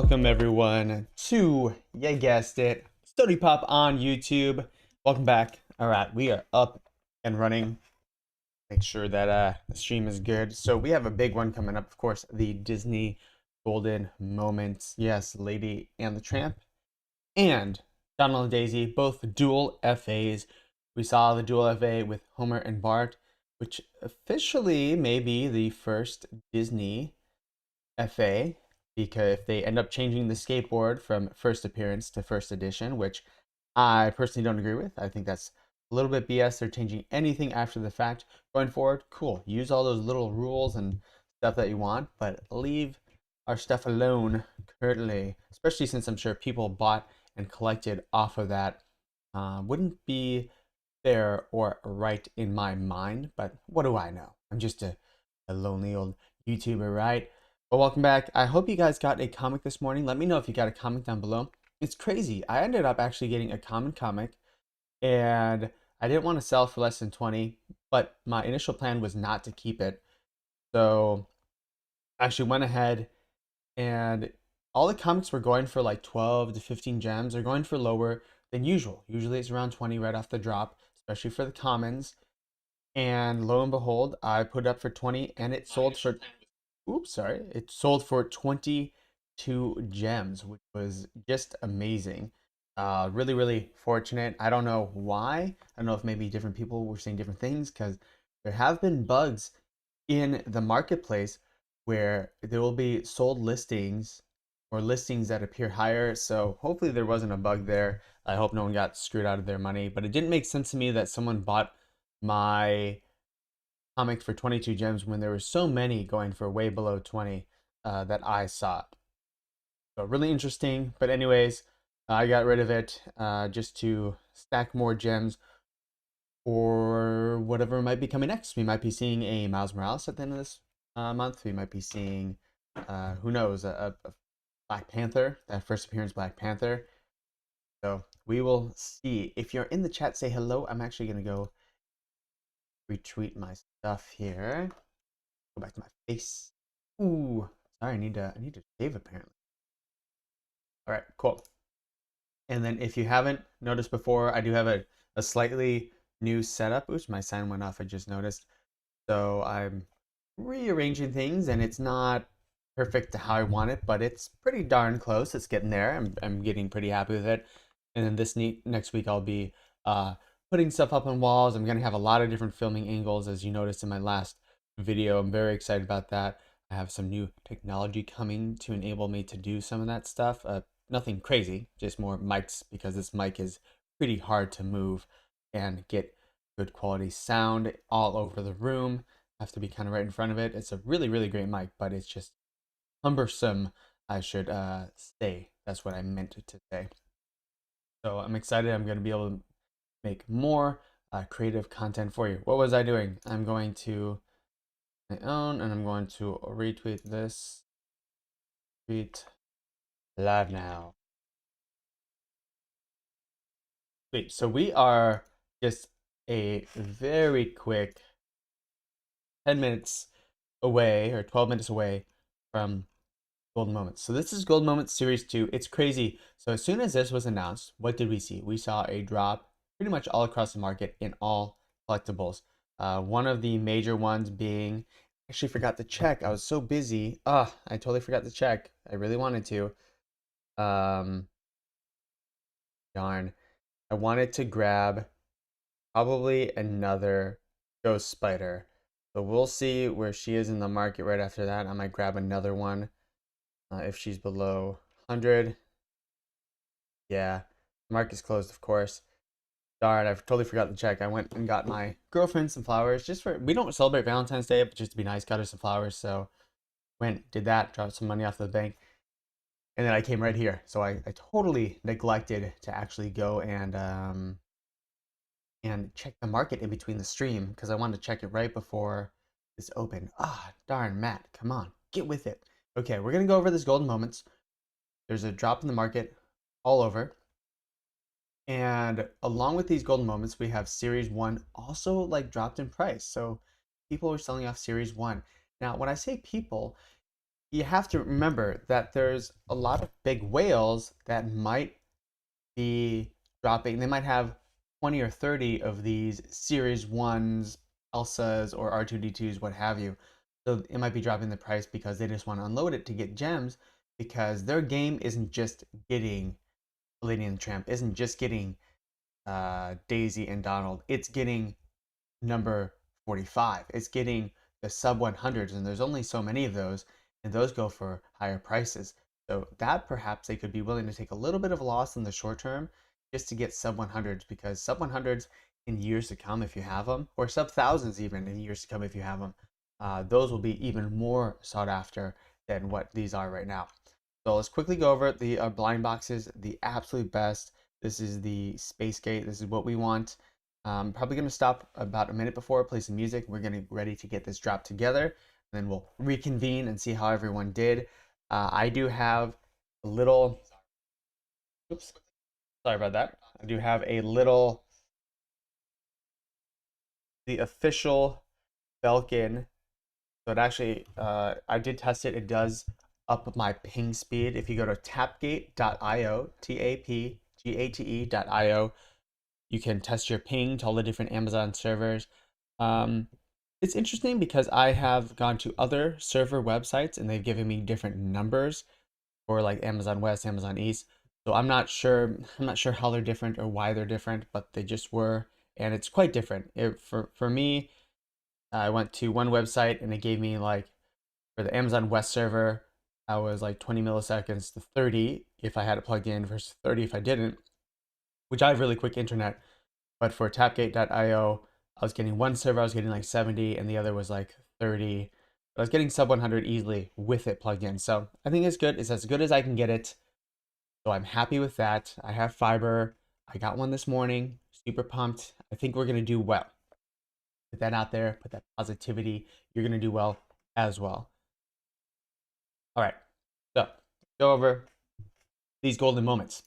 Welcome everyone to, you guessed it, Sodi Pop on YouTube. Welcome back. All right, we are up and running. Make sure that the stream is good. So we have a big one coming up, of course, the Disney Golden Moments. Yes, Lady and the Tramp and Donald and Daisy, both dual FAs. We saw the dual FA with Homer and Bart, which officially may be the first Disney FA, because if they end up changing the skateboard from first appearance to first edition, which I personally don't agree with. I think that's a little bit BS. They're changing anything after the fact. Going forward, cool. Use all those little rules and stuff that you want, but leave our stuff alone currently, especially since I'm sure people bought and collected off of that. Wouldn't be fair or right in my mind, but what do I know? I'm just a lonely old YouTuber, right? Well, welcome back. I hope you guys got a comic this morning. Let me know if you got a comic down below. It's crazy. I ended up actually getting a common comic, and I didn't want to sell for less than 20, but my initial plan was not to keep it. So I actually went ahead, and all the comics were going for like 12 to 15 gems. They're going for lower than usual. Usually it's around 20 right off the drop, especially for the commons. And lo and behold, I put it up for 20 and it sold for oops, sorry. It sold for 22 gems, which was just amazing. Really, really fortunate. I don't know why. I don't know if maybe different people were saying different things, because there have been bugs in the marketplace where there will be sold listings or listings that appear higher. So hopefully there wasn't a bug there. I hope no one got screwed out of their money, but it didn't make sense to me that someone bought my comic for 22 gems when there were so many going for way below 20 that I saw. So really interesting. But anyways, I got rid of it just to stack more gems for whatever might be coming next. We might be seeing a Miles Morales at the end of this month. We might be seeing, who knows, a Black Panther, that first appearance Black Panther. So we will see. If you're in the chat, say hello. I'm actually going to go retweet my stuff here. Go back to my face. Ooh, sorry, I need to shave apparently. All right, cool. And then if you haven't noticed before, I do have a slightly new setup. Oops, my sign went off, I just noticed. So I'm rearranging things, and it's not perfect to how I want it, but it's pretty darn close. It's getting there. I'm getting pretty happy with it. And then next week I'll be putting stuff up on walls. I'm gonna have a lot of different filming angles, as you noticed in my last video. I'm very excited about that. I have some new technology coming to enable me to do some of that stuff. Nothing crazy, just more mics, because this mic is pretty hard to move and get good quality sound all over the room. I have to be kind of right in front of it. It's a really, really great mic, but it's just cumbersome, I should say. That's what I meant to say. So I'm excited. I'm going to be able to make more creative content for you. What was I doing? I'm going to my own, and I'm going to retweet this. Tweet live now. Sweet. So we are just a very quick 10 minutes away, or 12 minutes away from Golden Moments. So this is Golden Moments Series 2. It's crazy. So as soon as this was announced, what did we see? We saw a drop pretty much all across the market in all collectibles. One of the major ones being, actually forgot to check. I was so busy. I totally forgot to check. I really wanted to. Darn. I wanted to grab probably another Ghost Spider. So we'll see where she is in the market right after that. I might grab another one if she's below 100. Yeah, the market's closed, of course. Darn, I totally forgot to check. I went and got my girlfriend some flowers, just for, we don't celebrate Valentine's Day, but just to be nice, got her some flowers. So went, did that, dropped some money off the bank, and then I came right here. So I totally neglected to actually go and check the market in between the stream, because I wanted to check it right before this opened. Darn, Matt, come on, get with it. Okay, we're gonna go over this Golden Moments. There's a drop in the market all over. And along with these Golden Moments, we have Series 1 also like dropped in price. So people are selling off Series 1. Now, when I say people, you have to remember that there's a lot of big whales that might be dropping. They might have 20 or 30 of these Series 1s, Elsas, or R2D2s, what have you. So it might be dropping the price because they just want to unload it to get gems because their game isn't just getting Lady and the Tramp, isn't just getting Daisy and Donald. It's getting number 45. It's getting the sub 100s, and there's only so many of those, and those go for higher prices. So that perhaps they could be willing to take a little bit of a loss in the short term just to get sub 100s, because sub 100s in years to come, if you have them, or sub thousands even in years to come, if you have them, those will be even more sought after than what these are right now. So let's quickly go over the blind boxes, the absolute best. This is the Space Gate. This is what we want. Probably going to stop about a minute before, play some music. We're going to get ready to get this drop together. And then we'll reconvene and see how everyone did. I do have a little, oops, sorry about that. I do have a little, the official Belkin. So it actually, I did test it. It does up my ping speed. If you go to tapgate.io, tapgate.io, you can test your ping to all the different Amazon servers. It's interesting because I have gone to other server websites and they've given me different numbers for like Amazon West, Amazon East. So I'm not sure how they're different or why they're different, but they just were, and it's quite different. For me, I went to one website and it gave me like for the Amazon West server, I was like 20 milliseconds to 30 if I had it plugged in versus 30 if I didn't, which I have really quick internet. But for tapgate.io, I was getting one server, I was getting like 70, and the other was like 30. But I was getting sub 100 easily with it plugged in. So I think it's good. It's as good as I can get it. So I'm happy with that. I have fiber. I got one this morning. Super pumped. I think we're going to do well. Put that out there. Put that positivity. You're going to do well as well. All right. So go over these golden moments.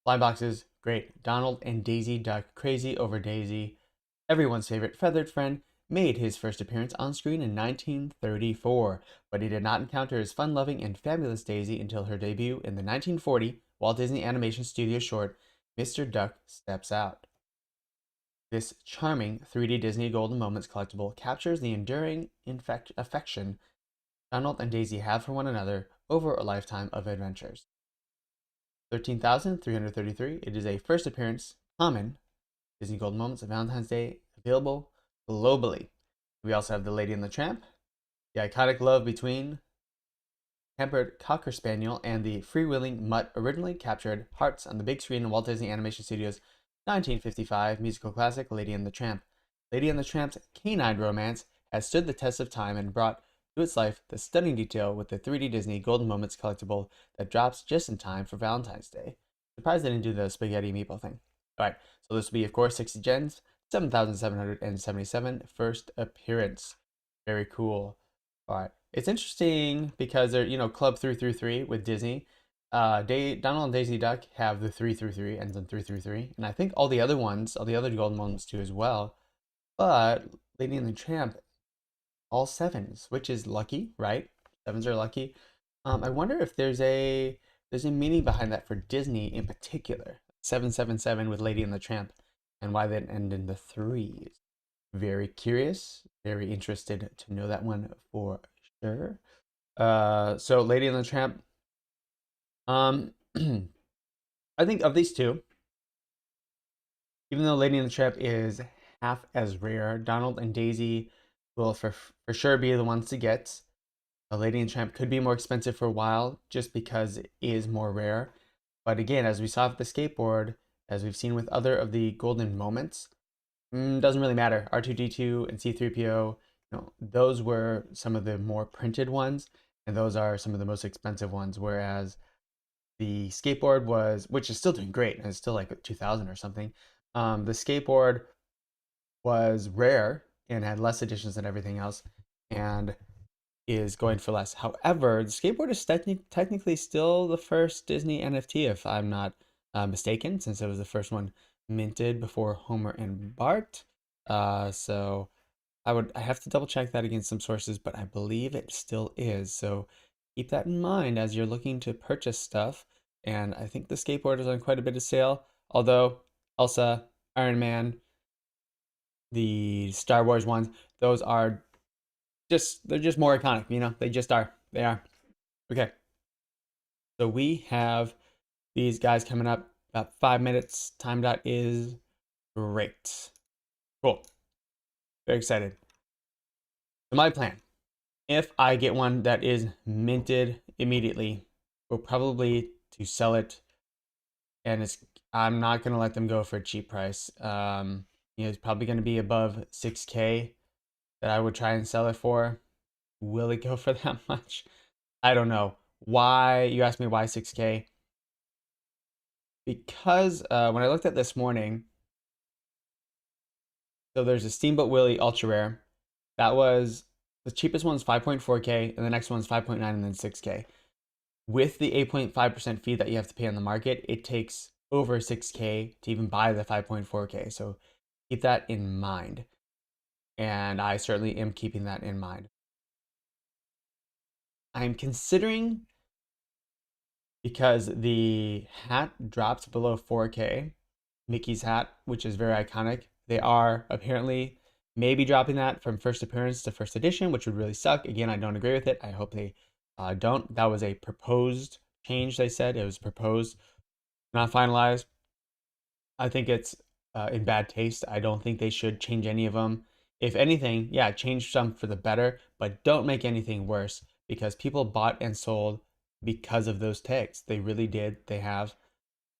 Blind boxes, great. Donald and Daisy Duck, crazy over Daisy. Everyone's favorite feathered friend, made his first appearance on screen in 1934, but he did not encounter his fun-loving and fabulous Daisy until her debut in the 1940 Walt Disney Animation Studio short, Mr. Duck Steps Out. This charming 3D Disney Golden Moments collectible captures the enduring affection Donald and Daisy have for one another over a lifetime of adventures. 13,333. It is a first appearance, common, Disney Golden Moments of Valentine's Day, available globally. We also have The Lady and the Tramp, the iconic love between pampered Cocker Spaniel and the freewheeling mutt originally captured hearts on the big screen in Walt Disney Animation Studios' 1955 musical classic Lady and the Tramp. Lady and the Tramp's canine romance has stood the test of time and brought to its life the stunning detail with the 3D Disney Golden Moments collectible that drops just in time for Valentine's Day. Surprised they didn't do the spaghetti meatball thing. Alright, so this will be, of course, 60 gens, 7,777 first appearance. Very cool. Alright, it's interesting because they're, Club 333 with Disney. Donald and Daisy Duck have the 333, ends on 333, and I think all the other ones, all the other Golden Moments too as well. But Lady and the Tramp, all sevens, which is lucky, right? Sevens are lucky. I wonder if there's a meaning behind that for Disney in particular. 777 with Lady and the Tramp, and why that end in the threes. Very curious, very interested to know that one for sure. So Lady and the Tramp. I think of these two, even though Lady and the Tramp is half as rare, Donald and Daisy will for sure be the ones to get. A Lady and Tramp could be more expensive for a while just because it is more rare. But again, as we saw with the skateboard, as we've seen with other of the golden moments, doesn't really matter. R2D2 and C3PO, those were some of the more printed ones, and those are some of the most expensive ones. Whereas the skateboard was, which is still doing great, and it's still like 2000 or something. The skateboard was rare and had less editions than everything else, and is going for less. However, the skateboard is technically still the first Disney NFT, if I'm not mistaken, since it was the first one minted before Homer and Bart. So I have to double check that against some sources, but I believe it still is. So keep that in mind as you're looking to purchase stuff. And I think the skateboard is on quite a bit of sale. Although Elsa, Iron Man, the Star Wars ones, those are they're just more iconic, you know? They just are. They are. Okay. So we have these guys coming up about 5 minutes. Time dot is great. Cool. Very excited. So my plan, if I get one that is minted immediately, will probably to sell it, and I'm not gonna let them go for a cheap price. You know, it's probably gonna be above 6K that I would try and sell it for. Will it go for that much? I don't know. Why, you asked me why 6K? Because when I looked at this morning, so there's a Steamboat Willie Ultra Rare. That was the cheapest one's 5.4K, and the next one's 5.9, and then 6K. With the 8.5% fee that you have to pay on the market, it takes over 6K to even buy the 5.4K. So keep that in mind. And I certainly am keeping that in mind. I'm considering, because the hat drops below 4K, Mickey's hat, which is very iconic. They are apparently maybe dropping that from first appearance to first edition, which would really suck. Again, I don't agree with it. I hope they don't. That was a proposed change, they said. It was proposed, not finalized. I think it's in bad taste. I don't think they should change any of them. If anything, yeah, change some for the better, but don't make anything worse, because people bought and sold because of those tags. They really did. They have.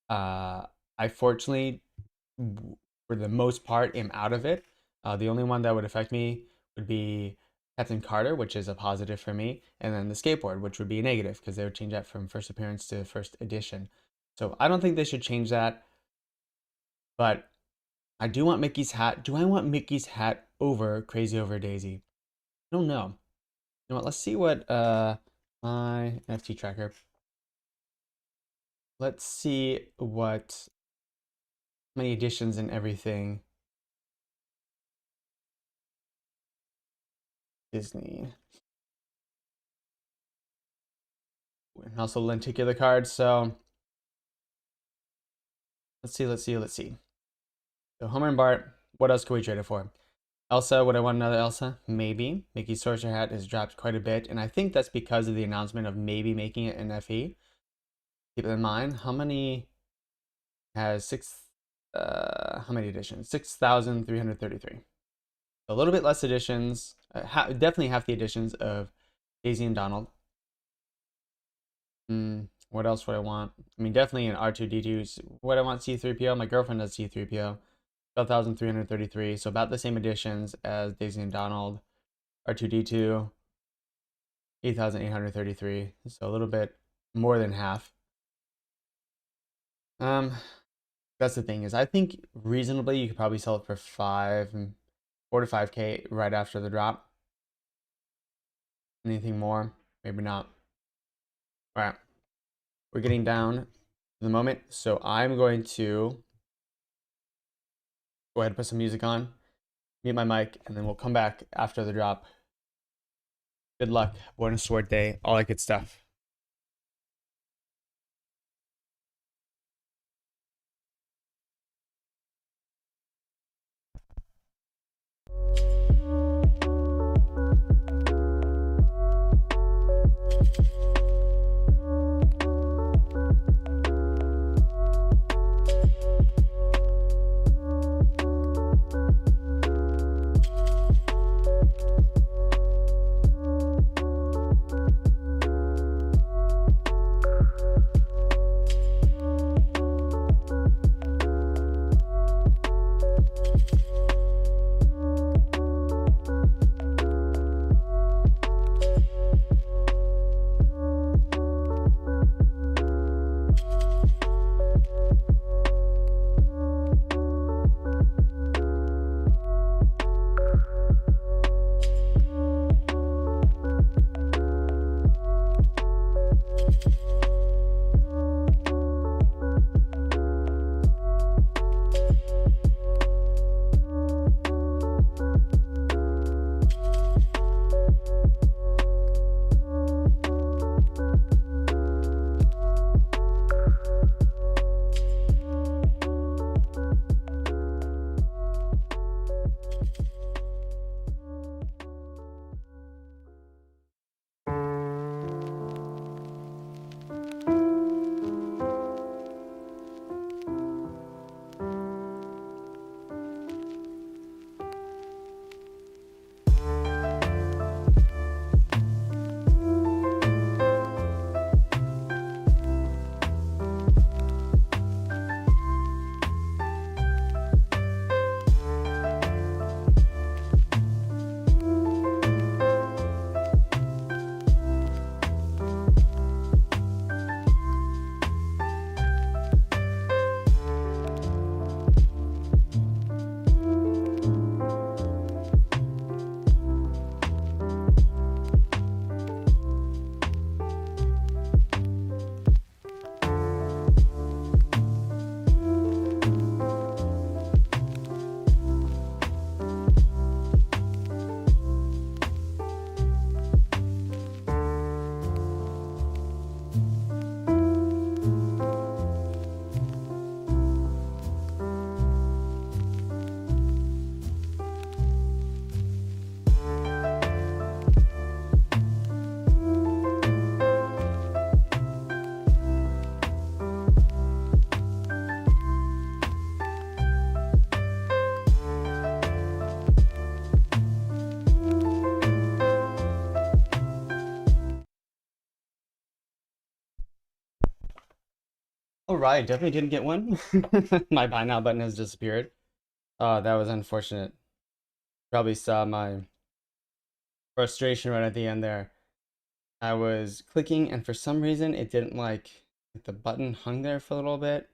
I fortunately, for the most part, am out of it. The only one that would affect me would be Captain Carter, which is a positive for me, and then the skateboard, which would be a negative because they would change that from first appearance to first edition. So I don't think they should change that, but I do want Mickey's hat. Do I want Mickey's hat over Crazy Over Daisy? I don't know. You know what? Let's see what my NFT tracker. Let's see what many editions and everything. Disney. And also lenticular cards. So let's see. So Homer and Bart, what else can we trade it for? Elsa, would I want another Elsa? Maybe. Mickey's Sorcerer Hat has dropped quite a bit, and I think that's because of the announcement of maybe making it an FE. Keep it in mind. How many has how many editions? 6,333. A little bit less editions. Definitely half the editions of Daisy and Donald. What else would I want? I mean, definitely an R2D2. What I want C3PO? My girlfriend does C3PO. 12,333. So about the same editions as Daisy and Donald. R2D2. 8,833. So a little bit more than half. That's the thing, is I think reasonably you could probably sell it for 4 to 5K right after the drop. Anything more? Maybe not. All right. We're getting down to the moment, so I'm going to go ahead and put some music on, mute my mic, and then we'll come back after the drop. Good luck, Buena Suerte, all that good stuff. All right, definitely didn't get one. My buy now button has disappeared. That was unfortunate. Probably saw my frustration right at the end there. I was clicking and for some reason it didn't like the button hung there for a little bit.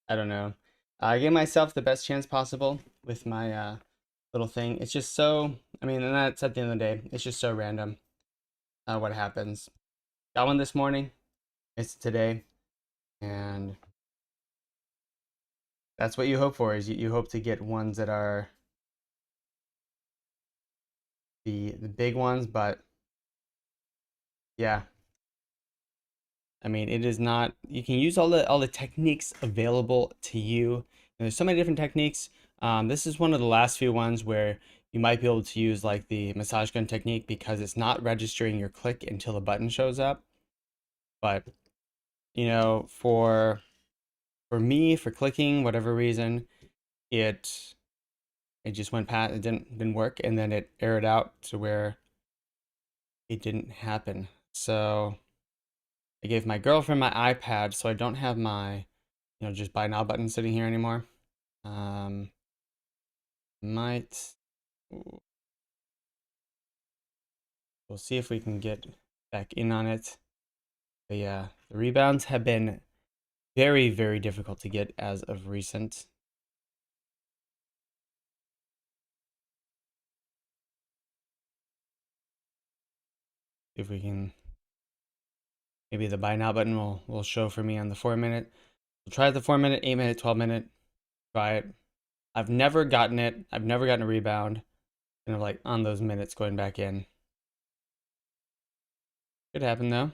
I don't know. I gave myself the best chance possible with my little thing. It's just so, I mean, and that's at the end of the day. It's just so random what happens. Got one this morning. It's today. And that's what you hope for is you hope to get ones that are the big ones, but yeah. I mean, it is not, you can use all the techniques available to you. And there's so many different techniques. This is one of the last few ones where you might be able to use like the massage gun technique because it's not registering your click until the button shows up. But you know, for me, for clicking, whatever reason, it it just went past, it didn't work, and then it errored out to where it didn't happen. So I gave my girlfriend my iPad, so I don't have my, just buy now button sitting here anymore. Um, might we'll see if we can get back in on it. But yeah, the rebounds have been very, very difficult to get as of recent. If we can, maybe the buy now button will show for me on the 4 minute. We'll try the 4 minute, 8 minute, 12 minute. Try it. I've never gotten it. I've never gotten a rebound. And I'm like on those minutes going back in. Could happen though.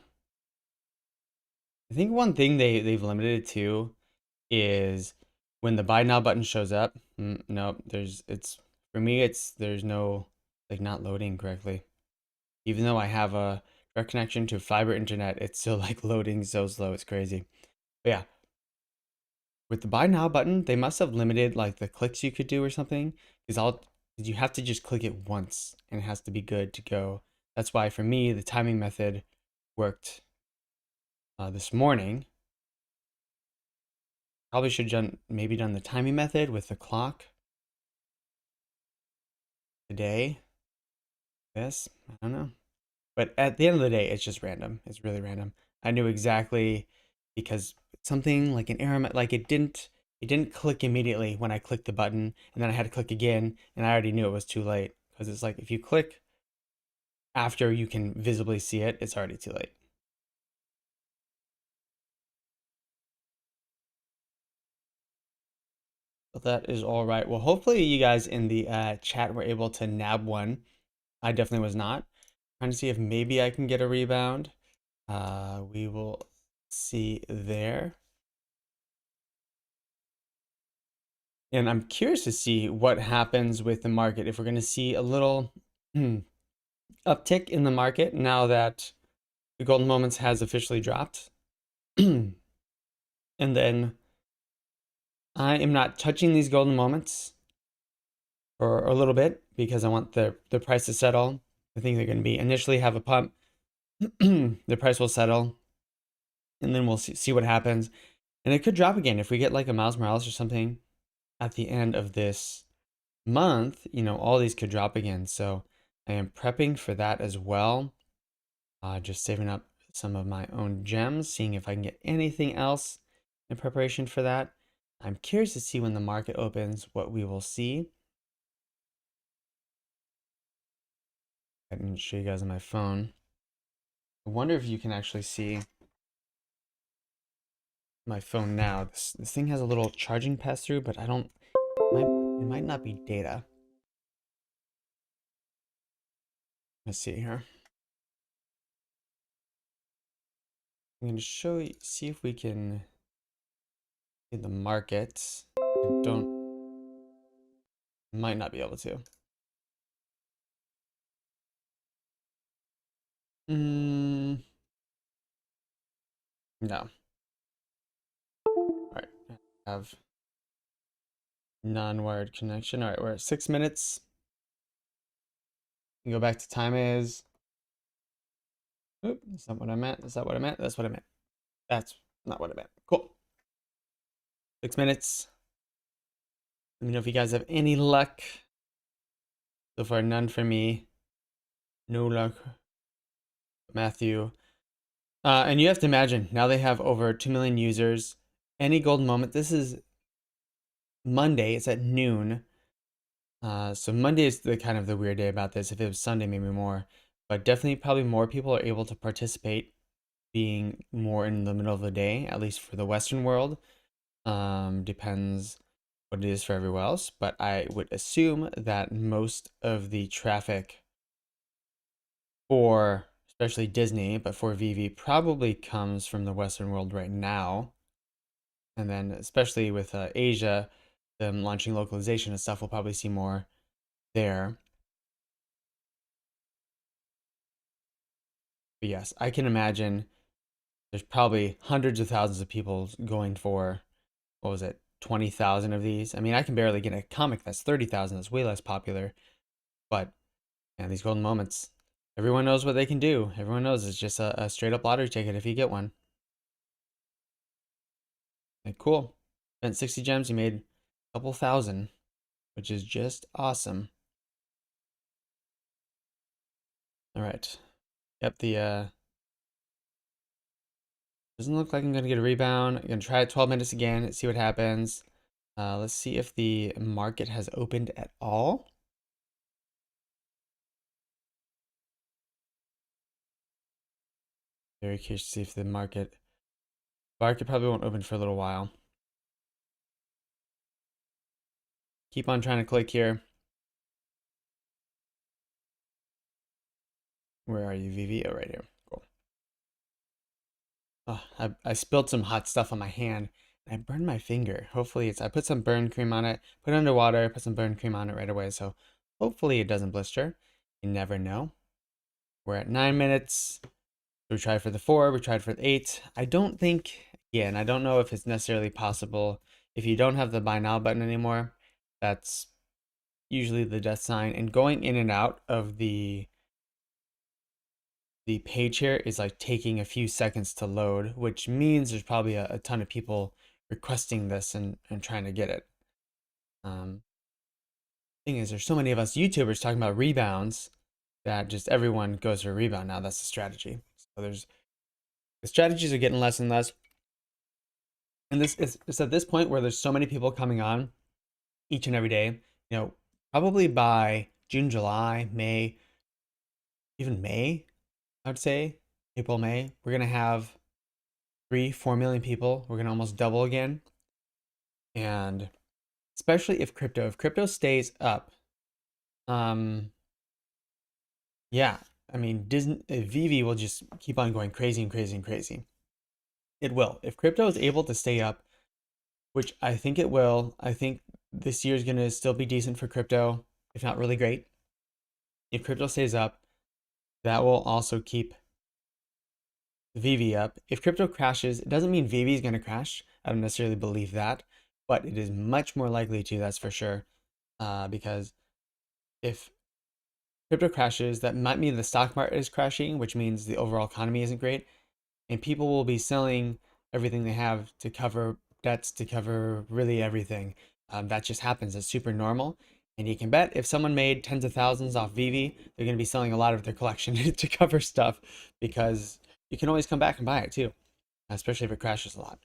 I think one thing they've limited it to is when the buy now button shows up. No, it's for me there's no like not loading correctly. Even though I have a direct connection to fiber internet, it's still like loading so slow. It's crazy. But yeah, with the buy now button, they must have limited like the clicks you could do or something. Because you have to just click it once and it has to be good to go. That's why for me the timing method worked this morning. Probably should maybe done the timing method with the clock today. This I don't know. But at the end of the day, it's just random. It's really random. I knew exactly because something like an error, like it didn't click immediately when I clicked the button, and then I had to click again, and I already knew it was too late because it's like if you click after you can visibly see it, it's already too late. But that is all right. Well, hopefully you guys in the chat were able to nab one. I definitely was not. Trying to see if maybe I can get a rebound. We will see there. And I'm curious to see what happens with the market. If we're going to see a little uptick in the market now that the golden moments has officially dropped. And then I am not touching these golden moments for a little bit because I want the price to settle. I think they're going to be initially have a pump. The price will settle, and then we'll see what happens. And it could drop again if we get like a Miles Morales or something at the end of this month. All these could drop again. So I am prepping for that as well. Just saving up some of my own gems, seeing if I can get anything else in preparation for that. I'm curious to see when the market opens what we will see. I can show you guys on my phone. I wonder if you can actually see my phone now. This thing has a little charging pass through, but I don't. It might not be data. Let's see here. I'm going to show you, see if we can get the markets. Might not be able to. No. All right. I have non-wired connection. All right, we're at 6 minutes. You go back to time is. Oop, that's not what I meant. That's not what I meant. That's what I meant. That's not what I meant. Cool. 6 minutes. Let me know if you guys have any luck. So far, none for me. No luck. Matthew. And you have to imagine, now they have over 2 million users. Any golden moment. This is Monday. It's at noon. So Monday is the kind of the weird day about this. If it was Sunday, maybe more. But definitely, probably more people are able to participate, being more in the middle of the day, at least for the Western world. Depends what it is for everyone else, but I would assume that most of the traffic for especially Disney, but for VeVe probably comes from the Western world right now. And then especially with Asia, them launching localization and stuff, we'll probably see more there. But yes, I can imagine there's probably hundreds of thousands of people going for, what was it, 20,000 of these. I mean, I can barely get a comic that's 30,000. That's way less popular. But man, these golden moments, everyone knows what they can do. Everyone knows it's just a straight up lottery ticket if you get one. Like, cool. Spent 60 gems, you made a couple thousand, which is just awesome. All right. Yep, the doesn't look like I'm gonna get a rebound. I'm gonna try it 12 minutes again, see what happens. Let's see if the market has opened at all. Very curious to see if the market probably won't open for a little while. Keep on trying to click here. Where are you, VeVe? Oh, right here. Cool. Oh, I spilled some hot stuff on my hand and I burned my finger. Hopefully I put some burn cream on it, put it under water, put some burn cream on it right away. So hopefully it doesn't blister. You never know. We're at 9 minutes. We tried for the 4, we tried for the 8. I don't think, yeah, and I don't know if it's necessarily possible. If you don't have the buy now button anymore, that's usually the death sign. And going in and out of the page here is like taking a few seconds to load, which means there's probably a ton of people requesting this and trying to get it. Thing is, there's so many of us YouTubers talking about rebounds that just everyone goes for a rebound now. That's the strategy. So the strategies are getting less and less. And it's at this point where there's so many people coming on each and every day. You know, probably by June, July, May, even May, I would say, April, May, we're gonna have 3-4 million people. We're gonna almost double again. And especially if crypto stays up, yeah, I mean, Disney, VeVe will just keep on going crazy and crazy and crazy. It will. If crypto is able to stay up, which I think it will, I think this year is going to still be decent for crypto, if not really great. If crypto stays up, that will also keep VeVe up. If crypto crashes, it doesn't mean VeVe is going to crash. I don't necessarily believe that, but it is much more likely to, that's for sure. Because if crypto crashes, that might mean the stock market is crashing, which means the overall economy isn't great. And people will be selling everything they have to cover debts, to cover really everything. That just happens. It's super normal. And you can bet if someone made tens of thousands off VeVe, they're going to be selling a lot of their collection to cover stuff because you can always come back and buy it too, especially if it crashes a lot.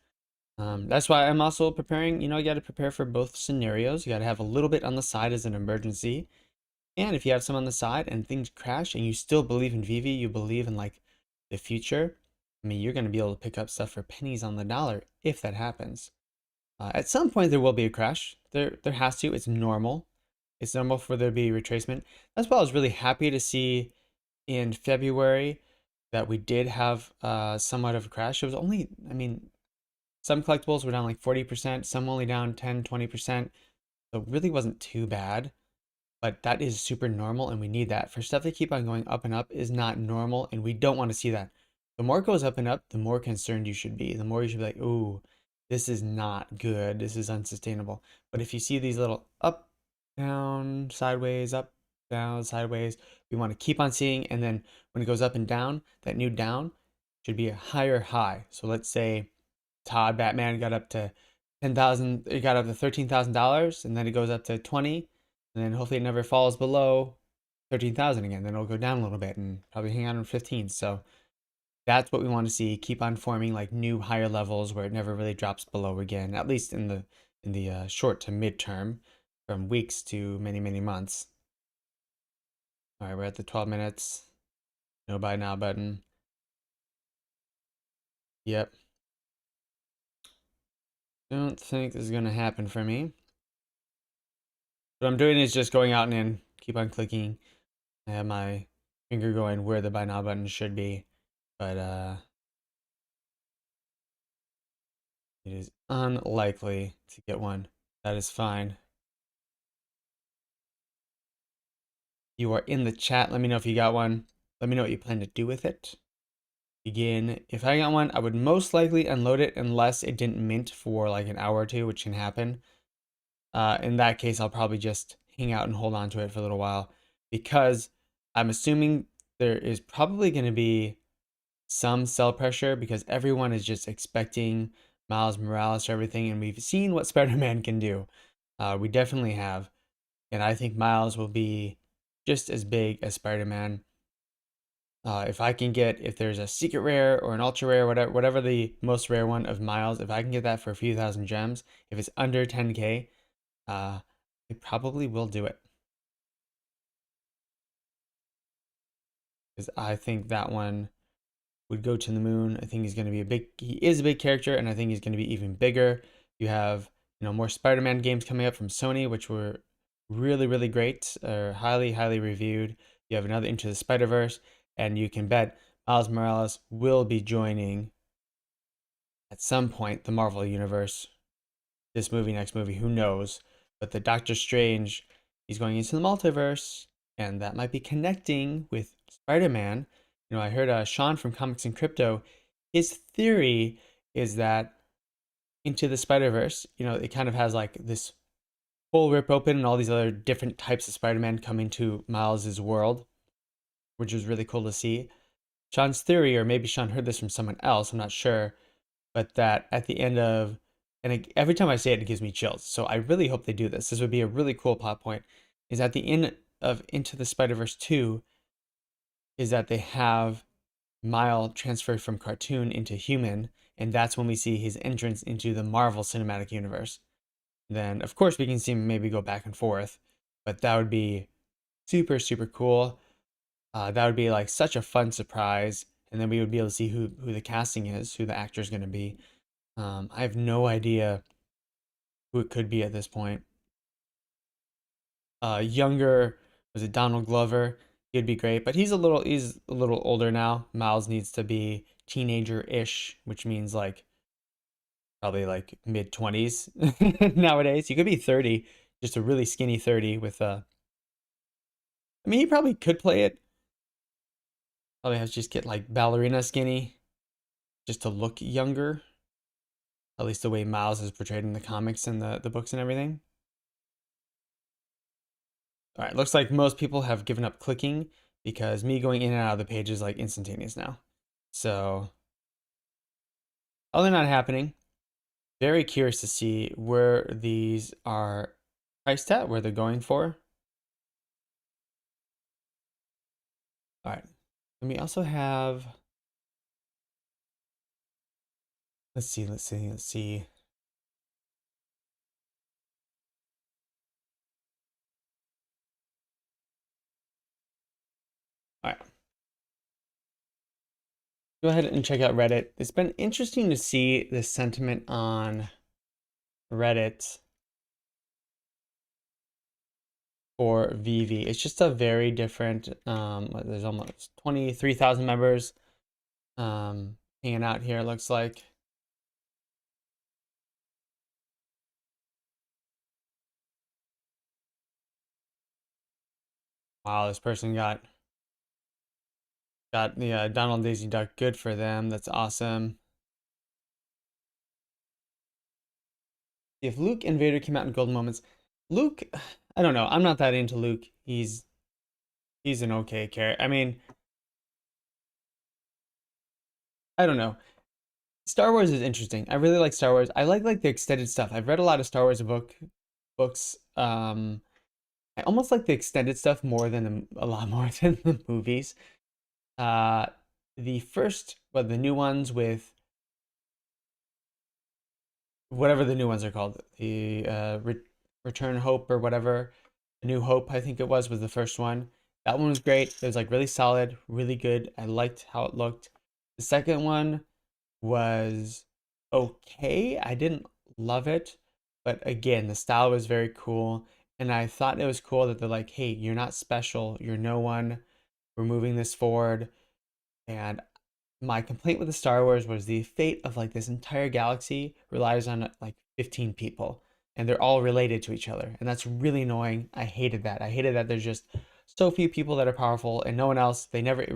That's why I'm also preparing, you got to prepare for both scenarios. You got to have a little bit on the side as an emergency. And if you have some on the side and things crash and you still believe in VeVe, you believe in like the future, I mean, you're going to be able to pick up stuff for pennies on the dollar if that happens. At some point, there will be a crash. There has to. It's normal. It's normal for there to be retracement. That's why I was really happy to see in February that we did have somewhat of a crash. It was only, I mean, some collectibles were down like 40%, some only down 10, 20%. So it really wasn't too bad. But that is super normal and we need that. For stuff that keep on going up and up is not normal and we don't want to see that. The more it goes up and up, the more concerned you should be. The more you should be like, ooh, this is not good. This is unsustainable. But if you see these little up, down, sideways, up, down, sideways, we want to keep on seeing. And then when it goes up and down, that new down should be a higher high. So let's say Todd Batman got up to 10,000, it got up to $13,000, and then it goes up to 20, and then hopefully it never falls below 13,000 again. Then it'll go down a little bit and probably hang out on 15. So that's what we want to see. Keep on forming like new higher levels where it never really drops below again, at least in the short to midterm, from weeks to many months. All right, we're at the 12 minutes. No buy now button. Yep. Don't think this is gonna happen for me. What I'm doing is just going out and in, keep on clicking. I have my finger going where the buy now button should be, but it is unlikely to get one. That is fine. You are in the chat. Let me know if you got one. Let me know what you plan to do with it. Begin. If I got one, I would most likely unload it unless it didn't mint for like an hour or two, which can happen. In that case, I'll probably just hang out and hold on to it for a little while because I'm assuming there is probably going to be some sell pressure because everyone is just expecting Miles Morales or everything, and we've seen what Spider-Man can do. We definitely have, and I think Miles will be just as big as Spider-Man. If I can get, if there's a secret rare or an ultra rare, whatever the most rare one of Miles, if I can get that for a few thousand gems, if it's under 10K, I probably will do it. Because I think that one would go to the moon. I think he's going to be he is a big character, and I think he's going to be even bigger. You have, more Spider-Man games coming up from Sony, which were really great, or highly reviewed. You have another Into the Spider-Verse, and you can bet Miles Morales will be joining at some point the Marvel Universe. This movie, next movie, who knows? But the Doctor Strange, he's going into the multiverse, and that might be connecting with Spider-Man. I heard Sean from Comics and Crypto, his theory is that Into the Spider-Verse, it kind of has like this full rip open and all these other different types of Spider-Man come into Miles's world, which is really cool to see. Sean's theory, or maybe Sean heard this from someone else, I'm not sure, but that at the end of, and every time I say it, it gives me chills. So I really hope they do this. This would be a really cool plot point. Is at the end of Into the Spider-Verse 2, is that they have Miles transferred from cartoon into human, and that's when we see his entrance into the Marvel Cinematic Universe. Then, of course, we can see him maybe go back and forth, but that would be super cool. That would be like such a fun surprise, and then we would be able to see who the casting is, who the actor is going to be. I have no idea who it could be at this point. Younger, was it Donald Glover? He'd be great, but he's a little older now. Miles needs to be teenager-ish, which means like probably like mid-20s nowadays. He could be 30, just a really skinny 30 with I mean, he probably could play it. Probably has to just get like ballerina skinny just to look younger. At least the way Miles is portrayed in the comics and the books and everything. All right, looks like most people have given up clicking because me going in and out of the page is like instantaneous now. So, other than that happening, very curious to see where these are priced at, where they're going for. All right, and we also have, let's see. All right. Go ahead and check out Reddit. It's been interesting to see the sentiment on Reddit for VeVe. It's just a very different, there's almost 23,000 members hanging out here, it looks like. Wow, this person got the Donald Daisy Duck. Good for them. That's awesome. If Luke and Vader came out in golden moments, Luke, I don't know. I'm not that into Luke. He's an okay character. I mean, I don't know. Star Wars is interesting. I really like Star Wars. I like the extended stuff. I've read a lot of Star Wars books. I almost like the extended stuff more than a lot more than the movies. Uh, the first, but the new ones with whatever the new ones are called, the Return Hope or whatever, New Hope, I think it was the first one. That one was great. It was like really solid, really good. I liked how it looked. The second one was okay. I didn't love it, but again, the style was very cool. And I thought it was cool that they're like, hey, you're not special. You're no one. We're moving this forward. And my complaint with the Star Wars was the fate of like this entire galaxy relies on like 15 people and they're all related to each other. And that's really annoying. I hated that. I hated that there's just so few people that are powerful and no one else. They very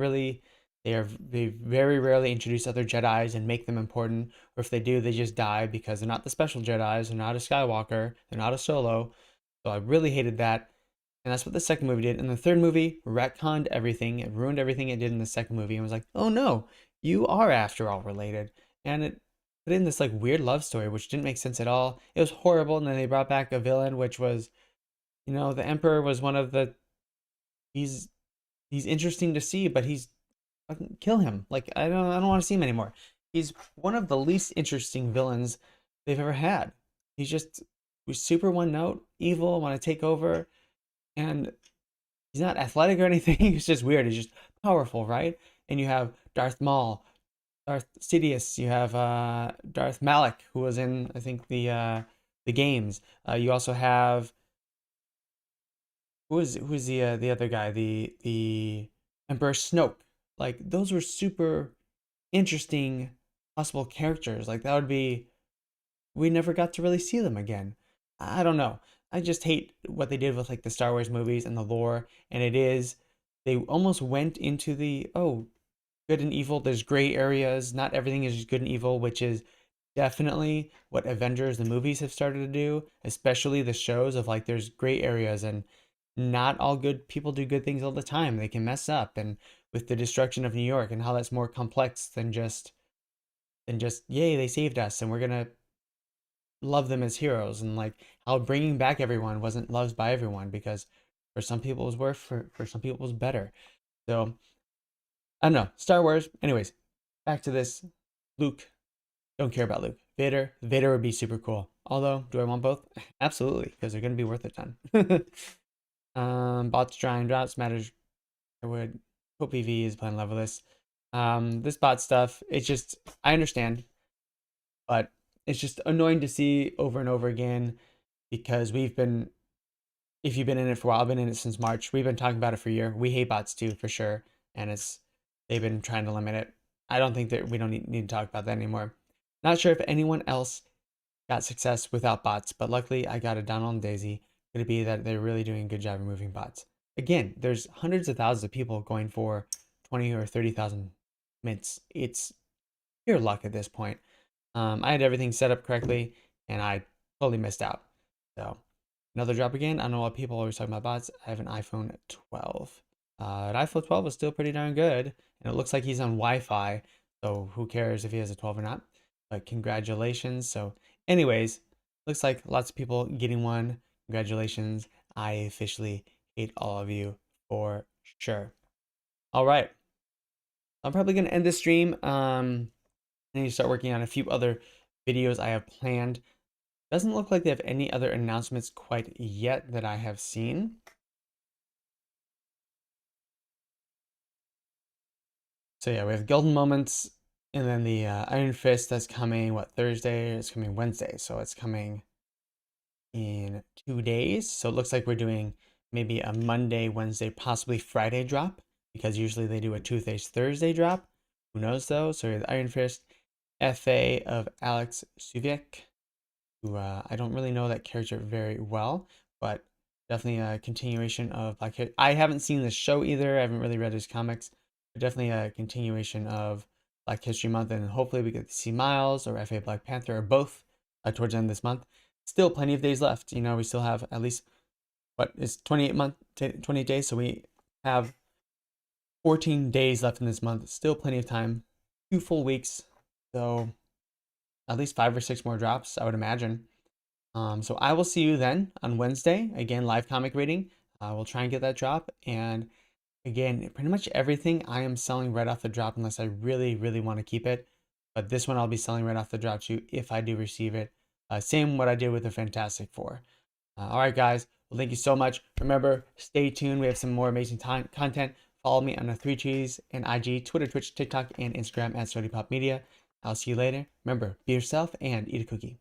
rarely introduce other Jedis and make them important. Or if they do, they just die because they're not the special Jedis, they're not a Skywalker, they're not a Solo. So I really hated that. And that's what the second movie did. And the third movie retconned everything. It ruined everything it did in the second movie and was like, oh no, you are after all related. And it put in this like weird love story, which didn't make sense at all. It was horrible. And then they brought back a villain, which was, the Emperor was one of the he's he's interesting to see, but he's fucking kill him. Like I don't want to see him anymore. He's one of the least interesting villains they've ever had. He's just was super one note, evil, want to take over, and he's not athletic or anything. He's just weird. He's just powerful, right? And you have Darth Maul, Darth Sidious. You have Darth Malik, who was in I think the games. You also have who's the other guy, the Emperor Snoke. Like those were super interesting possible characters. Like that would be we never got to really see them again. I don't know. I just hate what they did with like the Star Wars movies and the lore. And it is they almost went into the good and evil. There's gray areas. Not everything is just good and evil, which is definitely what Avengers the movies have started to do, especially the shows of like there's gray areas and not all good people do good things all the time. They can mess up and with the destruction of New York and how that's more complex than just yay they saved us and we're gonna love them as heroes and like how bringing back everyone wasn't loved by everyone because for some people it was worse for some people it was better. So I don't know. Star Wars. Anyways, back to this. Luke. Don't care about Luke. Vader would be super cool. Although, do I want both? Absolutely, because they're gonna be worth a ton. Bots drawing drops matters. I would hope VeVe is playing level this. This bot stuff, it's just I understand, but it's just annoying to see over and over again because if you've been in it for a while, I've been in it since March. We've been talking about it for a year. We hate bots too, for sure, and they've been trying to limit it. I don't think that we don't need to talk about that anymore. Not sure if anyone else got success without bots, but luckily I got a Donald and Daisy. Could it be that they're really doing a good job removing bots? Again, there's hundreds of thousands of people going for 20 or 30,000 mints. It's pure luck at this point. I had everything set up correctly, and I totally missed out. So another drop again. I don't know what people are always talking about bots. I have an iPhone 12. An iPhone 12 is still pretty darn good, and it looks like he's on Wi-Fi. So who cares if he has a 12 or not? But congratulations. So, anyways, looks like lots of people getting one. Congratulations. I officially hate all of you for sure. All right. I'm probably gonna end this stream. I need to start working on a few other videos I have planned. Doesn't look like they have any other announcements quite yet that I have seen. So yeah, we have Golden Moments, and then the Iron Fist that's coming, Thursday? It's coming Wednesday, so it's coming in 2 days. So it looks like we're doing maybe a Monday, Wednesday, possibly Friday drop, because usually they do a Tuesday, Thursday drop. Who knows though? So we have the Iron Fist, FA of Alex Suvic, who I don't really know that character very well, but definitely a continuation of Black History. I haven't seen the show either. I haven't really read his comics, but definitely a continuation of Black History Month, and hopefully we get to see Miles or FA Black Panther or both towards the end of this month. Still plenty of days left. We still have at least it's 28 days, so we have 14 days left in this month. Still plenty of time. 2 full weeks. So at least 5 or 6 more drops, I would imagine. So I will see you then on Wednesday. Again, live comic reading. We'll try and get that drop. And again, pretty much everything I am selling right off the drop unless I really, really want to keep it. But this one I'll be selling right off the drop too if I do receive it. Same what I did with the Fantastic Four. All right, guys. Well, thank you so much. Remember, stay tuned. We have some more amazing content. Follow me on the 3 Trees and IG, Twitter, Twitch, TikTok, and Instagram at Sodi Pop Media. I'll see you later. Remember, be yourself and eat a cookie.